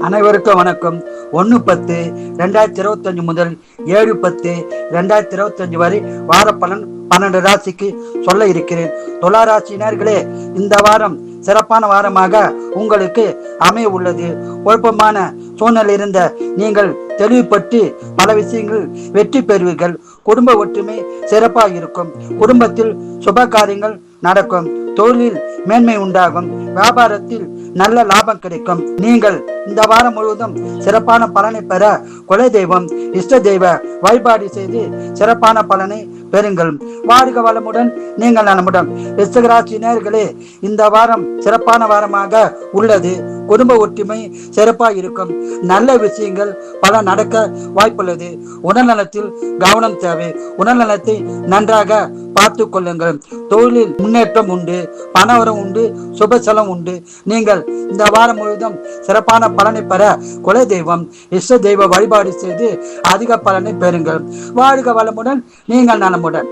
அனைவருக்கும் வணக்கம். 1/10/2025 முதல் 7/10/2025 வரை வார பலன் 12 ராசிக்கு சொல்ல இருக்கிறேன். துலா ராசினர்களே, இந்த வாரம் சிறப்பான வாரமாக உங்களுக்கு அமைய உள்ளது. குழப்பமான சூழ்நிலை இருந்த நீங்கள் தெளிவுபட்டு பல விஷயங்கள் வெற்றி பெறுவீர்கள். குடும்ப ஒற்றுமை சிறப்பாக இருக்கும். குடும்பத்தில் சுப காரியங்கள் நடக்கும். தொழிலில் மேன்மை உண்டாகும். வியாபாரத்தில் நல்ல லாபம் கிடைக்கும். நீங்கள் இந்த வாரம் முழுவதும் சிறப்பான பலனை பெற குல தெய்வம் இஷ்ட தெய்வ வழிபாடு செய்து சிறப்பான பலனை பெறுங்கள். வாழ்க வளமுடன், நீங்கள் நலமுடன். ரிஷபராசினர்களே, இந்த வாரம் சிறப்பான வாரமாக உள்ளது. குடும்ப ஒற்றுமை சிறப்பாக இருக்கும். நல்ல விஷயங்கள் பல நடக்க வாய்ப்புள்ளது. உடல்நலத்தில் கவனம் தேவை. உடல்நலத்தை நன்றாக பார்த்து கொள்ளுங்கள். தொழிலில் முன்னேற்றம் உண்டு. பணவரம் உண்டு. சுபசலம் உண்டு. நீங்கள் இந்த வாரம் முழுவதும் சிறப்பான பலனை பெற குல தெய்வம் இஷ்ட தெய்வ வழிபாடு செய்து அதிக பலனை பெறுங்கள். வாழ்க வளமுடன், நீங்கள் நலமுடன்.